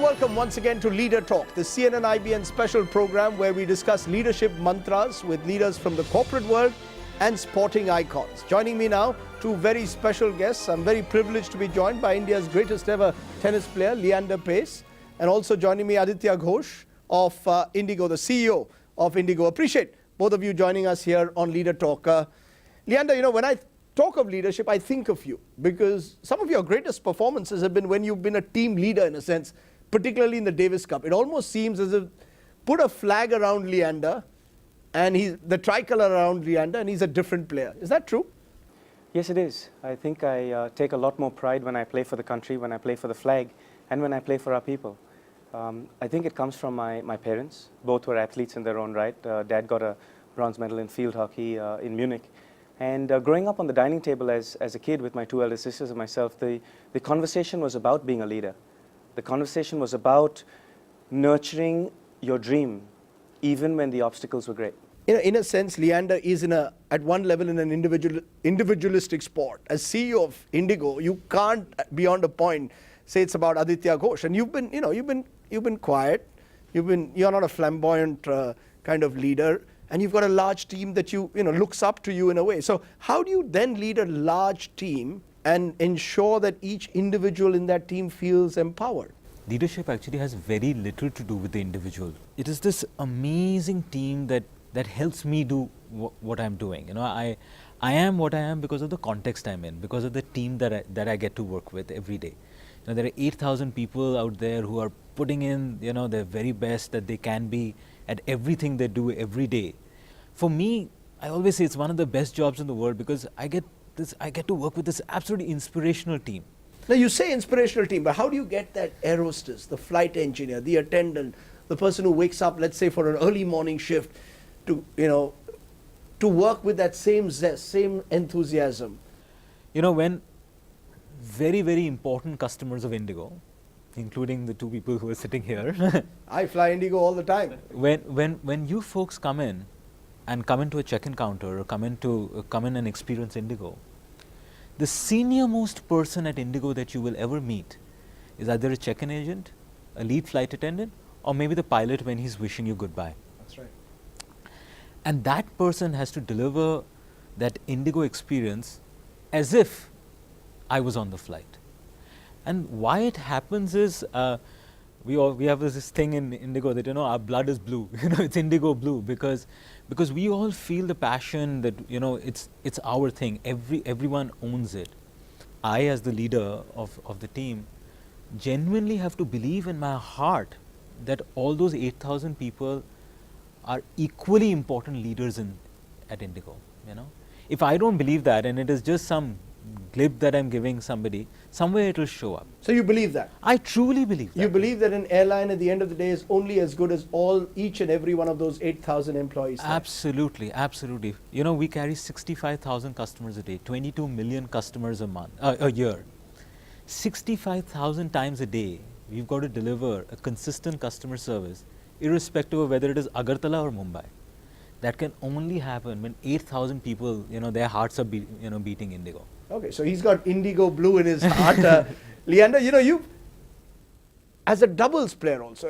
welcome once again to Leader Talk, the CNN-IBN special program where we discuss leadership mantras with leaders from the corporate world and sporting icons. Joining me now, two very special guests. I'm very privileged to be joined by India's greatest ever tennis player, Leander Paes, and also joining me, Aditya Ghosh of Indigo, the CEO of Indigo. Appreciate both of you joining us here on Leader Talk. Leander, you know, when I talk of leadership, I think of you because some of your greatest performances have been when you've been a team leader in a sense, particularly in the Davis Cup. It almost seems as if put a flag around Leander and he's the tricolor around Leander and he's a different player. Is that true? Yes, it is. I think I take a lot more pride when I play for the country, when I play for the flag, and when I play for our people. I think it comes from my parents. Both were athletes in their own right. Dad got a bronze medal in field hockey in Munich. And growing up on the dining table as a kid with my two elder sisters and myself, the conversation was about being a leader. The conversation was about nurturing your dream, even when the obstacles were great. In a sense, Leander is at one level in an individualistic sport. As CEO of Indigo, you can't, beyond a point, say it's about Aditya Ghosh. And you've been quiet. You're not a flamboyant kind of leader. And you've got a large team that looks up to you in a way. So how do you then lead a large team and ensure that each individual in that team feels empowered? Leadership actually has very little to do with the individual. It is this amazing team that helps me do what I'm doing. You know, I am what I am because of the context I'm in, because of the team that I get to work with every day. You know, there are 8,000 people out there who are putting in, their very best that they can be at everything they do every day. For me, I always say it's one of the best jobs in the world because I get to work with this absolutely inspirational team. Now you say inspirational team, but how do you get that air hostess, the flight engineer, the attendant, the person who wakes up, let's say for an early morning shift, to work with that same zest, same enthusiasm? You know, when very, very important customers of Indigo, including the two people who are sitting here. I fly Indigo all the time. When you folks come in to a check-in counter or come in and experience Indigo, the senior-most person at Indigo that you will ever meet is either a check-in agent, a lead flight attendant, or maybe the pilot when he's wishing you goodbye. That's right. And that person has to deliver that Indigo experience as if I was on the flight. And why it happens is we have this thing in Indigo that our blood is blue. It's Indigo blue because we all feel the passion that it's our thing. Everyone owns it. I, as the leader of the team, genuinely have to believe in my heart that all those 8,000 people are equally important leaders at Indigo. If I don't believe that, and it is just some glib that I'm giving somebody, somewhere it will show up. So you believe that? I truly believe that. You believe that an airline at the end of the day is only as good as each and every one of those 8,000 employees? Absolutely, absolutely. We carry 65,000 customers a day, 22 million customers a year. 65,000 times a day, we've got to deliver a consistent customer service, irrespective of whether it is Agartala or Mumbai. That can only happen when 8,000 people, their hearts are beating Indigo. Okay, so he's got Indigo blue in his heart. Leander, you as a doubles player also,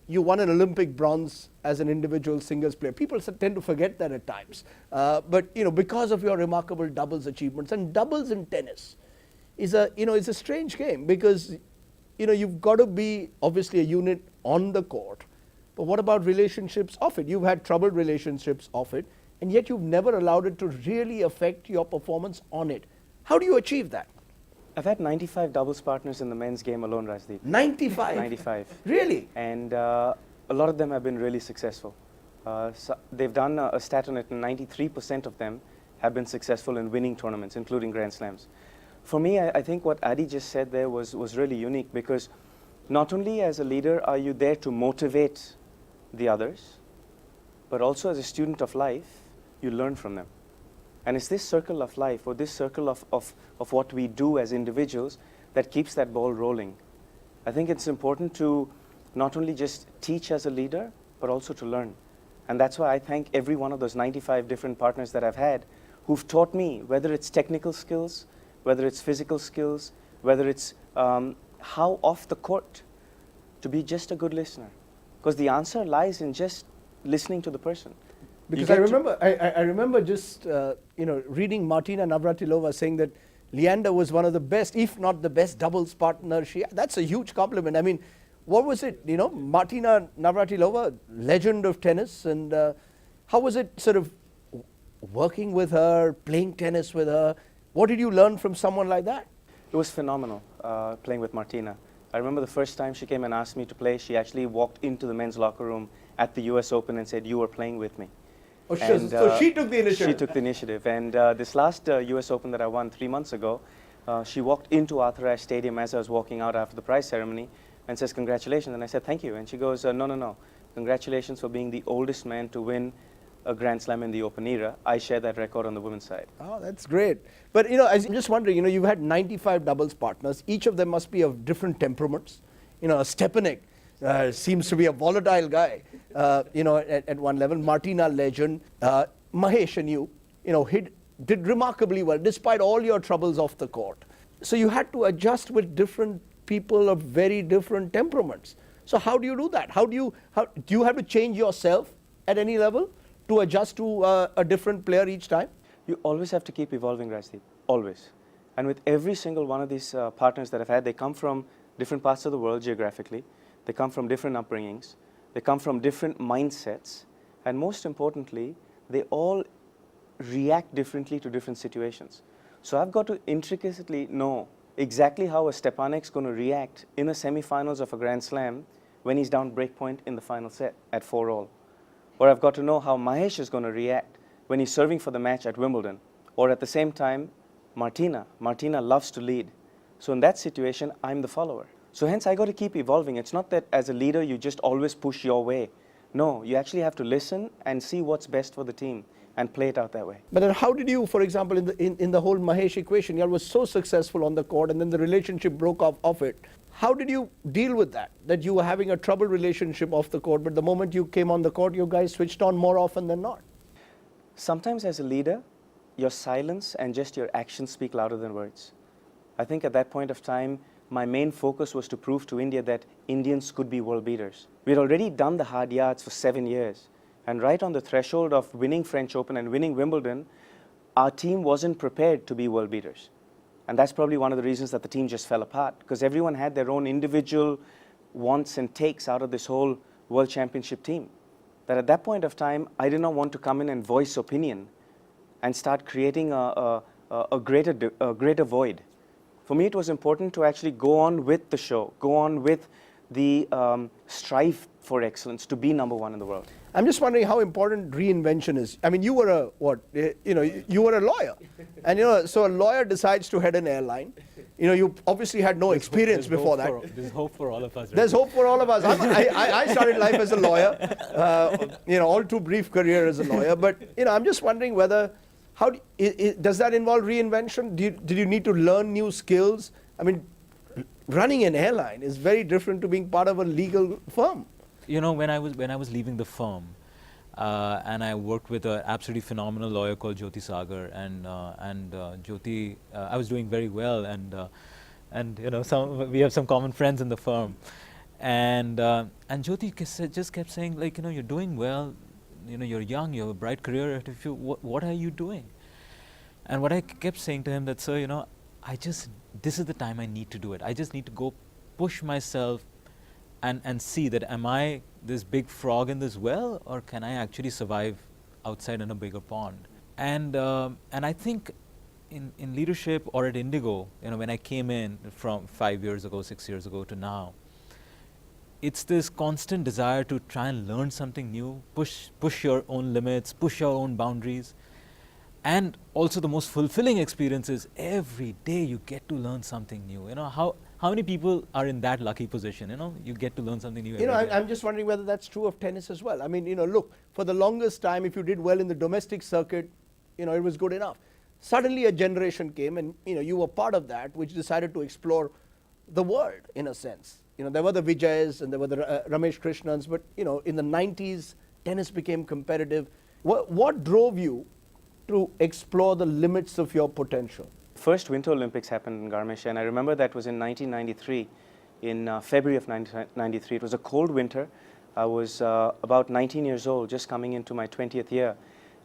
you won an Olympic bronze as an individual singles player. People tend to forget that at times. But because of your remarkable doubles achievements, and doubles in tennis is a strange game because you've got to be obviously a unit on the court. But what about relationships off it? You've had troubled relationships off it, and yet you've never allowed it to really affect your performance on it. How do you achieve that? I've had 95 doubles partners in the men's game alone, Rajdeep. 95? 95. Really? And a lot of them have been really successful. So they've done a stat on it, and 93% of them have been successful in winning tournaments, including Grand Slams. For me, I think what Adi just said there was really unique because not only as a leader are you there to motivate the others, but also as a student of life, you learn from them. And it's this circle of life or this circle of what we do as individuals that keeps that ball rolling. I think it's important to not only just teach as a leader, but also to learn. And that's why I thank every one of those 95 different partners that I've had who've taught me, whether it's technical skills, whether it's physical skills, whether it's how off the court to be just a good listener. Because the answer lies in just listening to the person. Because I remember just reading Martina Navratilova saying that Leander was one of the best, if not the best, doubles partner she had. That's a huge compliment. I mean, what was it? Martina Navratilova, legend of tennis, and how was it sort of working with her, playing tennis with her? What did you learn from someone like that? It was phenomenal playing with Martina. I remember the first time she came and asked me to play, she actually walked into the men's locker room at the US Open and said, "You are playing with me." Oh, so she took the initiative. She took the initiative. And this last US Open that I won 3 months ago, she walked into Arthur Ashe Stadium as I was walking out after the prize ceremony and says, "Congratulations." And I said, "Thank you." And she goes, no. Congratulations for being the oldest man to win a Grand Slam in the Open era. I share that record on the women's side. Oh, that's great. But, I'm just wondering, you've had 95 doubles partners. Each of them must be of different temperaments. Stepanek seems to be a volatile guy, at one level. Martina, legend. Mahesh and you, did remarkably well despite all your troubles off the court. So you had to adjust with different people of very different temperaments. So how do you do that? Do you have to change yourself at any level to adjust to a different player each time? You always have to keep evolving, Rajdeep, always. And with every single one of these partners that I've had, they come from different parts of the world geographically. They come from different upbringings. They come from different mindsets. And most importantly, they all react differently to different situations. So I've got to intricately know exactly how a Stepanek's going to react in the semifinals of a Grand Slam when he's down break point in the final set at 4-all. Or I've got to know how Mahesh is going to react when he's serving for the match at Wimbledon. Or at the same time, Martina loves to lead. So in that situation, I'm the follower. So hence, I got to keep evolving. It's not that as a leader, you just always push your way. No, you actually have to listen and see what's best for the team and play it out that way. But then how did you, for example, in the whole Mahesh equation, you was so successful on the court and then the relationship broke off of it. How did you deal with that? That you were having a troubled relationship off the court, but the moment you came on the court, you guys switched on more often than not. Sometimes as a leader, your silence and just your actions speak louder than words. I think at that point of time, my main focus was to prove to India that Indians could be world beaters. We had already done the hard yards for 7 years. And right on the threshold of winning French Open and winning Wimbledon, our team wasn't prepared to be world beaters. And that's probably one of the reasons that the team just fell apart, because everyone had their own individual wants and takes out of this whole World Championship team. That at that point of time, I did not want to come in and voice opinion and start creating a greater void. For me, it was important to actually go on with the show, go on with the strive for excellence to be number one in the world. I'm just wondering how important reinvention is. I mean, you were you were a lawyer. And, so a lawyer decides to head an airline. You obviously had no experience before that. There's hope for all of us. Right? There's hope for all of us. I started life as a lawyer, all too brief career as a lawyer. But, I'm just wondering whether, does that involve reinvention? Did you need to learn new skills? I mean, running an airline is very different to being part of a legal firm. When I was leaving the firm, and I worked with an absolutely phenomenal lawyer called Jyoti Sagar, and Jyoti, I was doing very well, and we have some common friends in the firm, and Jyoti just kept saying, like, you're doing well, you're young, you have a bright career. What are you doing? And what I kept saying to him that, sir, this is the time I need to do it. I just need to go push myself and see that, am I this big frog in this well, or can I actually survive outside in a bigger pond? And I think in leadership or at Indigo, when I came in from 5 years ago, 6 years ago to now, it's this constant desire to try and learn something new, push your own limits, push your own boundaries. And also the most fulfilling experience is every day you get to learn something new. How many people are in that lucky position? You get to learn something new every day. I'm just wondering whether that's true of tennis as well. I mean, look, for the longest time, if you did well in the domestic circuit, it was good enough. Suddenly a generation came and, you were part of that, which decided to explore the world in a sense. There were the Vijayas and there were the Ramesh Krishnans, but, in the 90s, tennis became competitive. What drove you to explore the limits of your potential? First Winter Olympics happened in Garmisch, and I remember that was in 1993. in February of 1993. It was a cold winter. I was about 19 years old, just coming into my 20th year.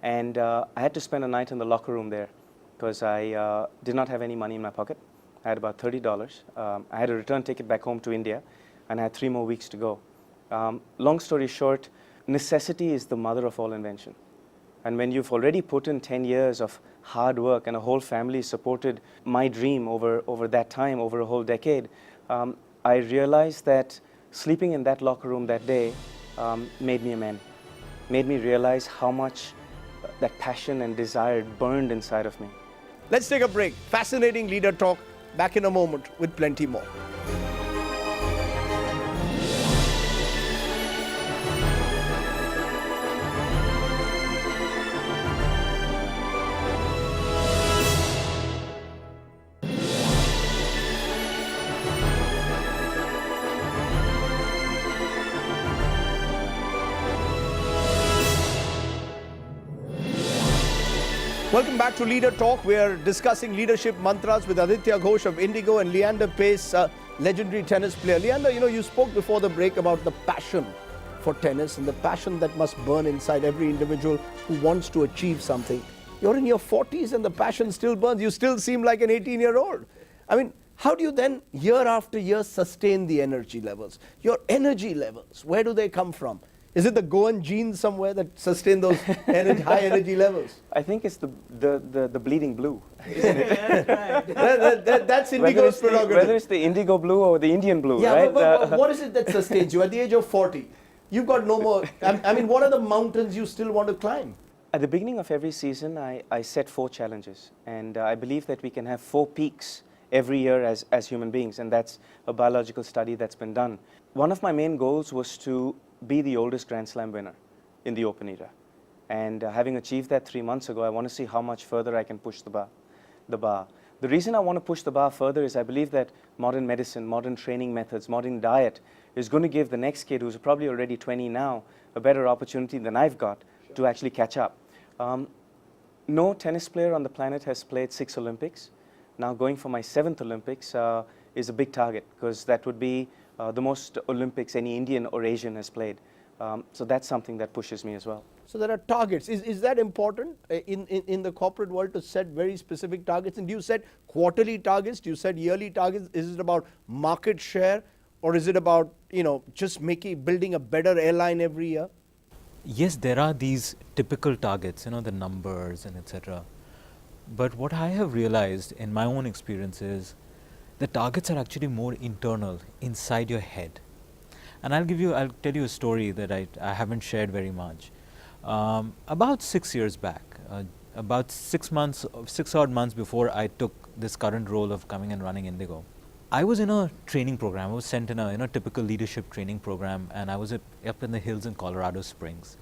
And I had to spend a night in the locker room there because I did not have any money in my pocket. I had about $30. I had a return ticket back home to India, and I had 3 more weeks to go. Long story short, necessity is the mother of all invention. And when you've already put in 10 years of hard work and a whole family supported my dream over that time, over a whole decade, I realized that sleeping in that locker room that day made me a man, made me realize how much that passion and desire burned inside of me. Let's take a break. Fascinating leader talk. Back in a moment with plenty more. Welcome back to Leader Talk. We are discussing leadership mantras with Aditya Ghosh of Indigo and Leander Paes, legendary tennis player. Leander, you spoke before the break about the passion for tennis and the passion that must burn inside every individual who wants to achieve something. You're in your 40s and the passion still burns. You still seem like an 18-year-old. I mean, how do you then, year after year, sustain the energy levels? Your energy levels, where do they come from? Is it the Goan genes somewhere that sustain those high energy levels? I think it's the bleeding blue, isn't it? That's Indigo's prerogative. Whether it's the indigo blue or the Indian blue, yeah, right? but what is it that sustains you? At the age of 40, you've got no more. I mean, what are the mountains you still want to climb? At the beginning of every season, I set 4 challenges. And I believe that we can have 4 peaks every year as human beings. And that's a biological study that's been done. One of my main goals was to be the oldest Grand Slam winner in the Open era. And having achieved that 3 months ago, I want to see how much further I can push the bar. The reason I want to push the bar further is I believe that modern medicine, modern training methods, modern diet is going to give the next kid who's probably already 20 now a better opportunity than I've got to actually catch up. No tennis player on the planet has played 6 Olympics. Now going for my 7th Olympics is a big target because that would be the most Olympics any Indian or Asian has played. So that's something that pushes me as well. So there are targets. Is that important in the corporate world to set very specific targets? And do you set quarterly targets? Do you set yearly targets? Is it about market share? Or is it about, just building a better airline every year? Yes, there are these typical targets, the numbers and etc. But what I have realized in my own experience is the targets are actually more internal, inside your head. And I'll tell you a story that I haven't shared very much. About 6 years back, about 6 odd months before I took this current role of coming and running Indigo, I was in a training program. I was sent in a typical leadership training program, and I was up in the hills in Colorado Springs.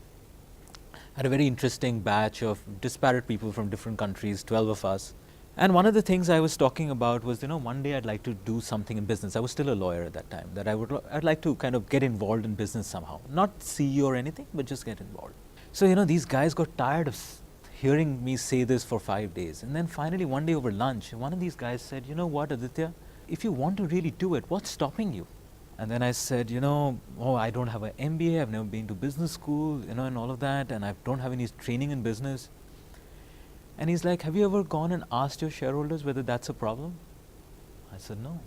I had a very interesting batch of disparate people from different countries, 12 of us. And one of the things I was talking about was, one day I'd like to do something in business. I was still a lawyer at that time, that I'd like to kind of get involved in business somehow. Not CEO or anything, but just get involved. So, these guys got tired of hearing me say this for 5 days. And then finally one day over lunch, one of these guys said, you know what, Aditya, if you want to really do it, what's stopping you? And then I said, I don't have an MBA, I've never been to business school, and all of that, and I don't have any training in business. And he's like, have you ever gone and asked your shareholders whether that's a problem? I said, no.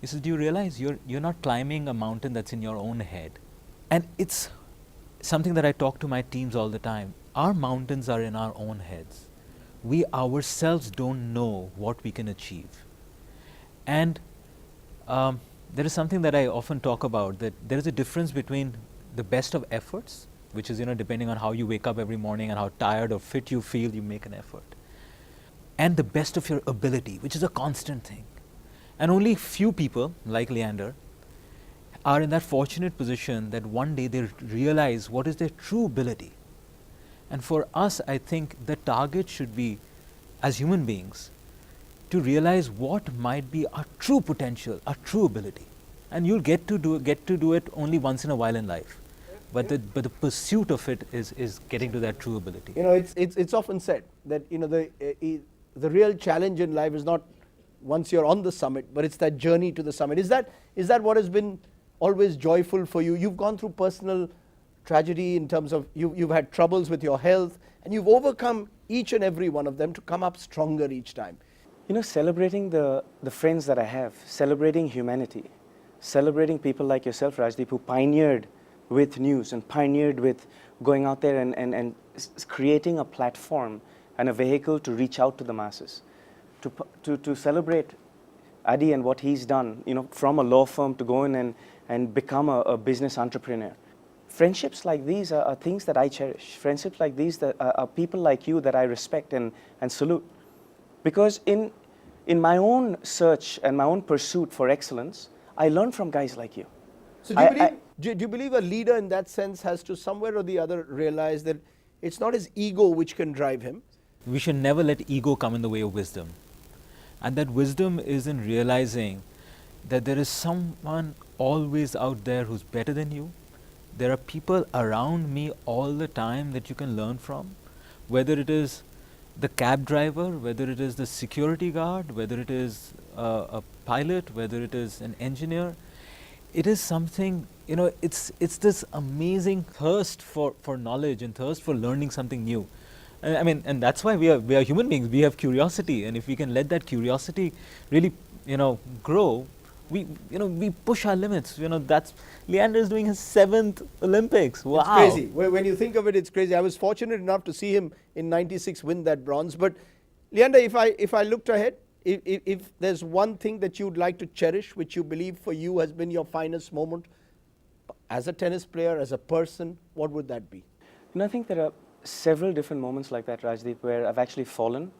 He said, do you realize you're not climbing a mountain that's in your own head? And it's something that I talk to my teams all the time. Our mountains are in our own heads. We ourselves don't know what we can achieve. And there is something that I often talk about, that there is a difference between the best of efforts, which is, depending on how you wake up every morning and how tired or fit you feel, you make an effort. And the best of your ability, which is a constant thing. And only few people, like Leander, are in that fortunate position that one day they realize what is their true ability. And for us, I think the target should be, as human beings, to realize what might be our true potential, our true ability. And you'll get to do it only once in a while in life. But the pursuit of it is getting to that true ability. It's often said that the real challenge in life is not once you're on the summit, but it's that journey to the summit. Is that what has been always joyful for you? You've gone through personal tragedy in terms of you've had troubles with your health, and you've overcome each and every one of them to come up stronger each time. You know, celebrating the friends that I have, celebrating humanity, celebrating people like yourself, Rajdeep, who pioneered with news and pioneered with going out there and creating a platform and a vehicle to reach out to the masses. To celebrate Adi and what he's done, you know, from a law firm to go in and become a business entrepreneur. Friendships like these are things that I cherish. Friendships like these that are people like you that I respect and salute. Because in my own search and my own pursuit for excellence, I learn from guys like you. So do you believe a leader in that sense has to somewhere or the other realize that it's not his ego which can drive him? We should never let ego come in the way of wisdom. And that wisdom is in realizing that there is someone always out there who's better than you. There are people around me all the time that you can learn from, whether it is the cab driver, whether it is the security guard, whether it is a pilot, whether it is an engineer. It is something, you know, it's this amazing thirst for knowledge and thirst for learning something new. I mean, and that's why we are human beings. We have curiosity, and if we can let that curiosity really, you know, grow, we push our limits. You know, that's Leander is doing his 7th Olympics. Wow, it's crazy. When you think of it, it's crazy. I was fortunate enough to see him in '96 win that bronze. But Leander, if I looked ahead, if there's one thing that you'd like to cherish, which you believe for you has been your finest moment as a tennis player, as a person, what would that be? You know, I think there are several different moments like that, Rajdeep, where I've actually fallen,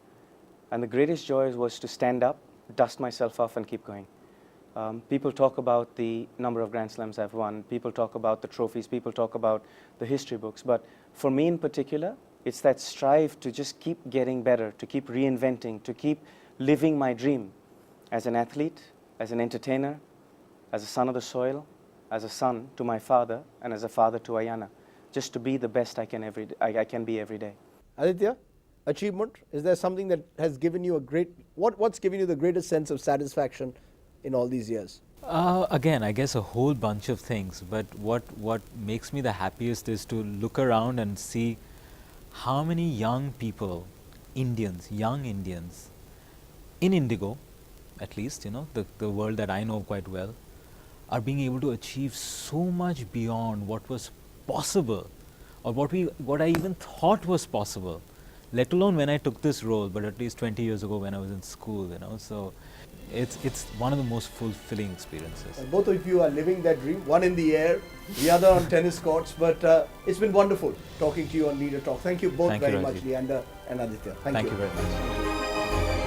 and the greatest joy was to stand up, dust myself off, and keep going. People talk about the number of Grand Slams I've won, people talk about the trophies, people talk about the history books, but for me in particular, it's that strive to just keep getting better, to keep reinventing, to keep living my dream as an athlete, as an entertainer, as a son of the soil, as a son to my father, and as a father to Ayana. Just to be the best I can be every day. Aditya, achievement, is there something that has given you what's given you the greatest sense of satisfaction in all these years? Again, I guess a whole bunch of things, but what makes me the happiest is to look around and see how many young people, young Indians, in Indigo, at least, you know, the world that I know quite well, are being able to achieve so much beyond what was possible, or what I even thought was possible, let alone when I took this role, but at least 20 years ago when I was in school, you know. So it's one of the most fulfilling experiences. And both of you are living that dream, one in the air, the other on tennis courts, but it's been wonderful talking to you on Leader Talk. Thank you both very much, Leander and Aditya. Thank you very much.